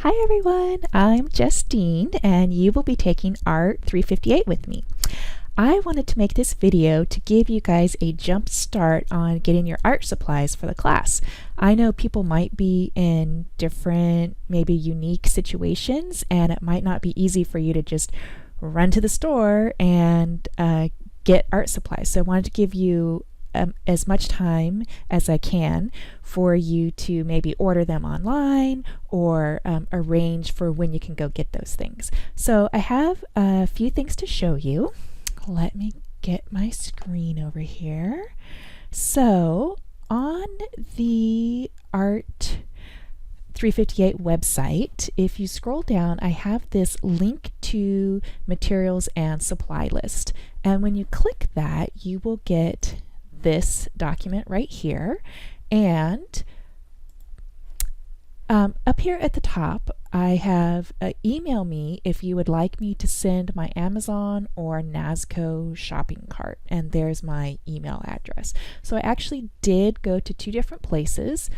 Hi everyone, I'm Justine and you will be taking Art 358 with me. I wanted to make this video to give you guys a jump start on getting your art supplies for the class. I know people might be in different, maybe unique situations, and it might not be easy for you to just run to the store and get art supplies. So I wanted to give you as much time as I can for you to maybe order them online or arrange for when you can go get those things. So I have a few things to show you. Let me get my screen over here. So on the Art 358 website, if you scroll down, I have this link to materials and supply list. And when you click that, you will get this document right here, and up here at the top I have email me if you would like me to send my Amazon or Nasco shopping cart, and there's my email address. So I actually did go to two different places.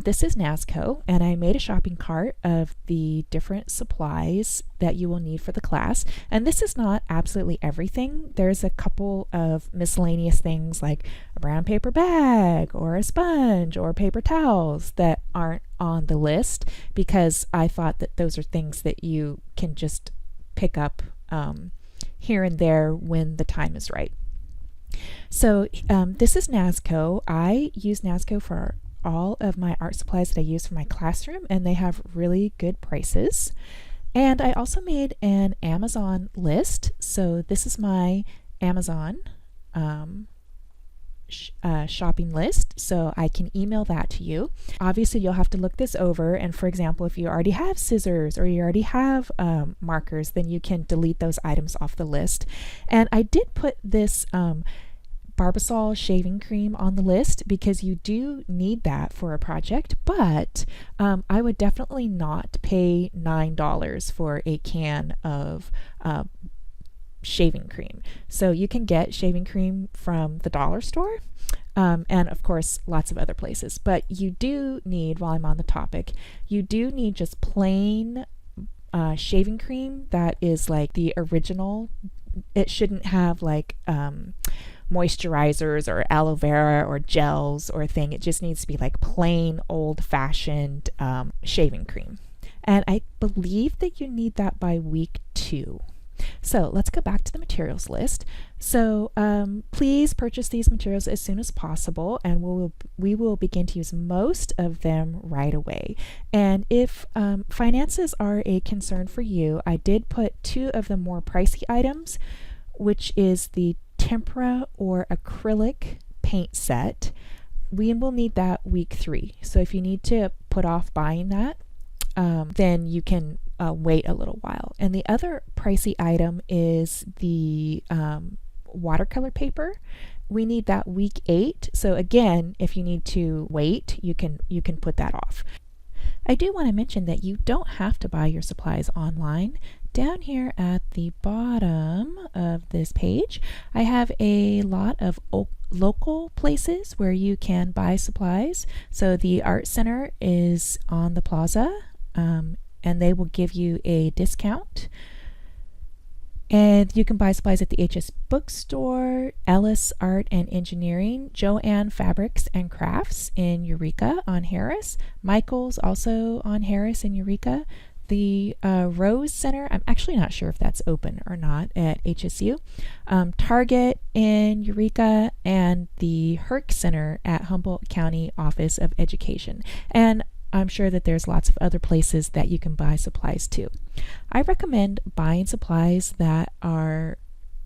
This is Nasco, and I made a shopping cart of the different supplies that you will need for the class. And this is not absolutely everything. There's a couple of miscellaneous things like a brown paper bag or a sponge or paper towels that aren't on the list, because I thought that those are things that you can just pick up here and there when the time is right. So this is Nasco. I use Nasco for all of my art supplies that I use for my classroom, and they have really good prices. And I also made an Amazon list. So this is my Amazon shopping list, so I can email that to you. Obviously you'll have to look this over, and for example, if you already have scissors or you already have markers, then you can delete those items off the list. And I did put this Barbasol shaving cream on the list because you do need that for a project, but I would definitely not pay $9 for a can of shaving cream. So you can get shaving cream from the dollar store, and of course lots of other places, but you do need, while I'm on the topic, you do need just plain shaving cream that is like the original. It shouldn't have like moisturizers or aloe vera or gels or thing. It just needs to be like plain old-fashioned shaving cream, and I believe that you need that by week 2. So let's go back to the materials list. So please purchase these materials as soon as possible, and we will begin to use most of them right away. And if finances are a concern for you, I did put 2 of the more pricey items, which is the Tempera or acrylic paint set. We will need that week 3. So if you need to put off buying that, then you can wait a little while. And the other pricey item is the watercolor paper. We need that week 8. So again, if you need to wait, you can put that off. I do want to mention that you don't have to buy your supplies online. Down here at the bottom of this page, I have a lot of local places where you can buy supplies. So the Art Center is on the plaza, and they will give you a discount. And you can buy supplies at the HS Bookstore, Ellis Art and Engineering, Joanne Fabrics and Crafts in Eureka on Harris, Michael's also on Harris in Eureka, the Rose Center, I'm actually not sure if that's open or not at HSU, Target in Eureka, and the Herc Center at Humboldt County Office of Education. And I'm sure that there's lots of other places that you can buy supplies too. I recommend buying supplies that are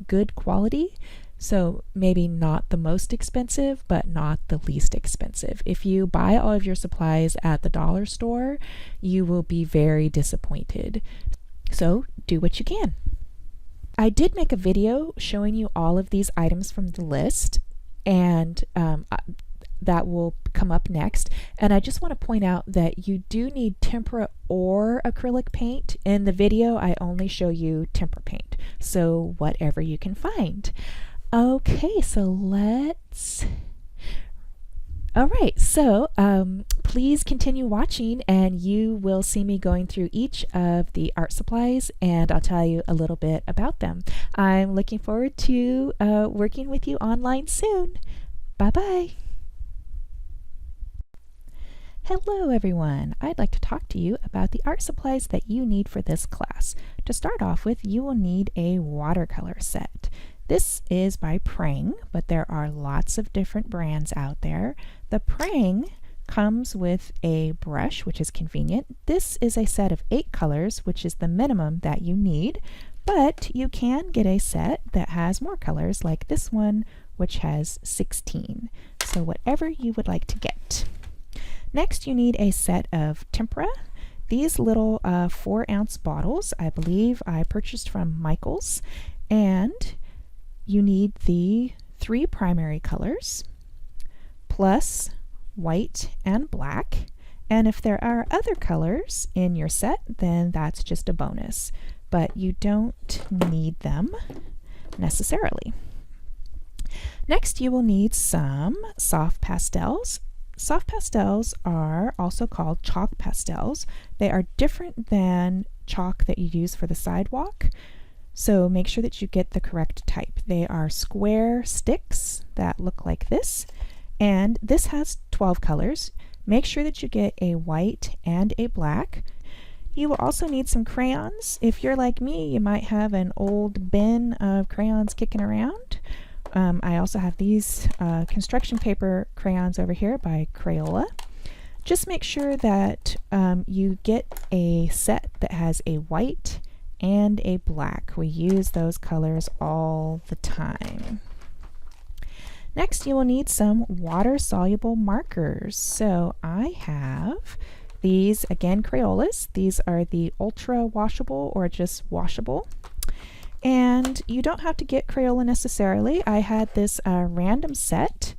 good quality, so maybe not the most expensive, but not the least expensive. If you buy all of your supplies at the dollar store, you will be very disappointed. So do what you can. I did make a video showing you all of these items from the list, and that will come up next. And I just want to point out that you do need tempera or acrylic paint. In the video, I only show you tempera paint, so whatever you can find. Okay, so let's All right, so please continue watching and you will see me going through each of the art supplies and I'll tell you a little bit about them. I'm looking forward to working with you online soon. Bye-bye. Hello everyone! I'd like to talk to you about the art supplies that you need for this class. To start off with, you will need a watercolor set. This is by Prang, but there are lots of different brands out there. The Prang comes with a brush, which is convenient. This is a set of 8 colors, which is the minimum that you need, but you can get a set that has more colors, like this one, which has 16. So whatever you would like to get. Next, you need a set of Tempera. These little 4-ounce bottles, I believe I purchased from Michael's, and you need the 3 primary colors, plus white and black. And if there are other colors in your set, then that's just a bonus, but you don't need them necessarily. Next, you will need some soft pastels. Soft pastels are also called chalk pastels. They are different than chalk that you use for the sidewalk, so make sure that you get the correct type. They are square sticks that look like this, and this has 12 colors. Make sure that you get a white and a black. You will also need some crayons. If you're like me, you might have an old bin of crayons kicking around. I also have these construction paper crayons over here by Crayola. Just make sure that you get a set that has a white and a black. We use those colors all the time. Next, you will need some water-soluble markers. So I have these, again, Crayolas. These are the ultra washable or just washable. And you don't have to get Crayola necessarily. I had this random set,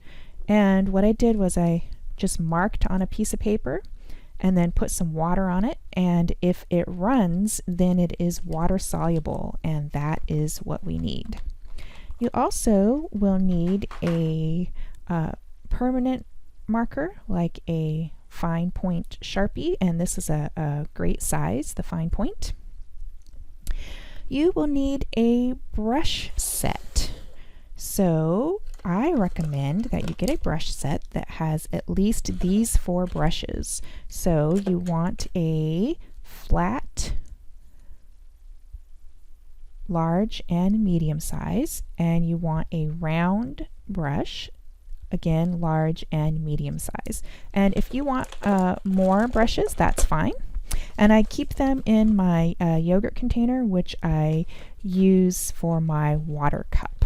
and what I did was I just marked on a piece of paper and then put some water on it, and if it runs, then it is water soluble, and that is what we need. You also will need a permanent marker, like a fine point Sharpie, and this is a great size, the fine point. You will need a brush set. So I recommend that you get a brush set that has at least these 4 brushes. So you want a flat, large, and medium size, and you want a round brush, again, large and medium size. And if you want more brushes, that's fine. And I keep them in my yogurt container, which I use for my water cup.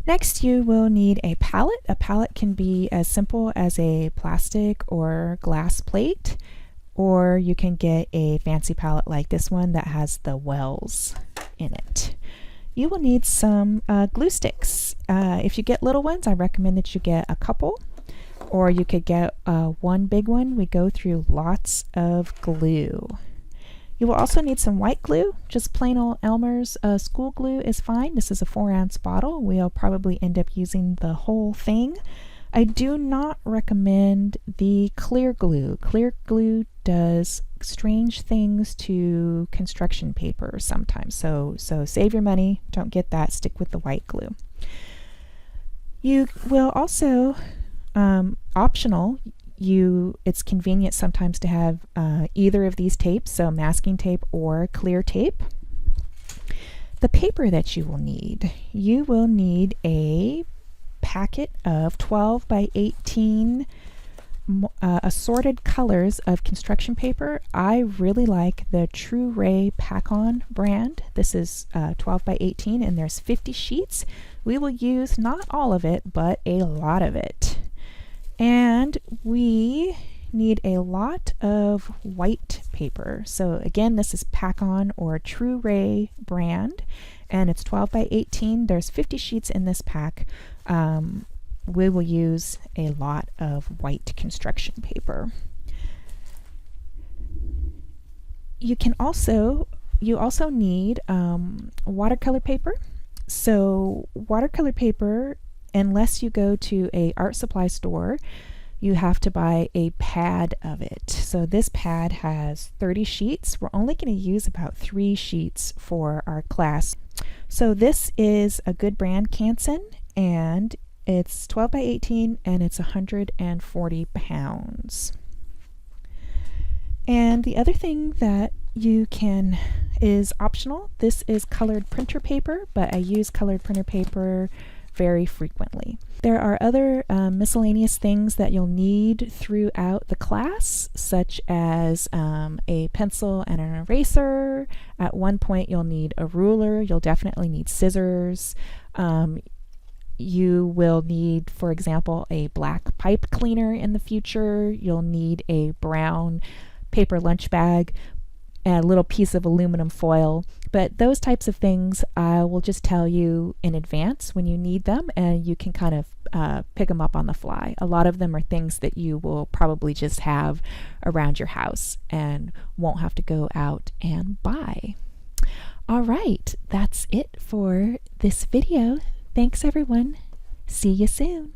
Next, you will need a palette. A palette can be as simple as a plastic or glass plate, or you can get a fancy palette like this one that has the wells in it. You will need some glue sticks. If you get little ones, I recommend that you get a couple, or you could get one big one. We go through lots of glue. You will also need some white glue. Just plain old Elmer's school glue is fine. This is a 4-ounce bottle. We'll probably end up using the whole thing. I do not recommend the clear glue. Clear glue does strange things to construction paper sometimes. So save your money. Don't get that. Stick with the white glue. You will also optional, it's convenient sometimes to have either of these tapes, so masking tape or clear tape. The paper that you will need a packet of 12 by 18 assorted colors of construction paper. I really like the True Ray Pack-On brand. This is 12 by 18 and there's 50 sheets. We will use not all of it, but a lot of it. And we need a lot of white paper. So again, this is Pack-On or True Ray brand, and it's 12 by 18. There's 50 sheets in this pack. We will use a lot of white construction paper. You also need watercolor paper. So watercolor paper unless you go to a art supply store, you have to buy a pad of it. So this pad has 30 sheets. We're only going to use about 3 sheets for our class. So this is a good brand, Canson, and it's 12 by 18 and it's 140 pounds. And the other thing that you can is optional. This is colored printer paper, but I use colored printer paper very frequently. There are other miscellaneous things that you'll need throughout the class, such as a pencil and an eraser. At one point you'll need a ruler. You'll definitely need scissors. You will need, for example, a black pipe cleaner in the future. You'll need a brown paper lunch bag, a little piece of aluminum foil, but those types of things I will just tell you in advance when you need them, and you can kind of pick them up on the fly. A lot of them are things that you will probably just have around your house and won't have to go out and buy. All right, that's it for this video. Thanks everyone. See you soon.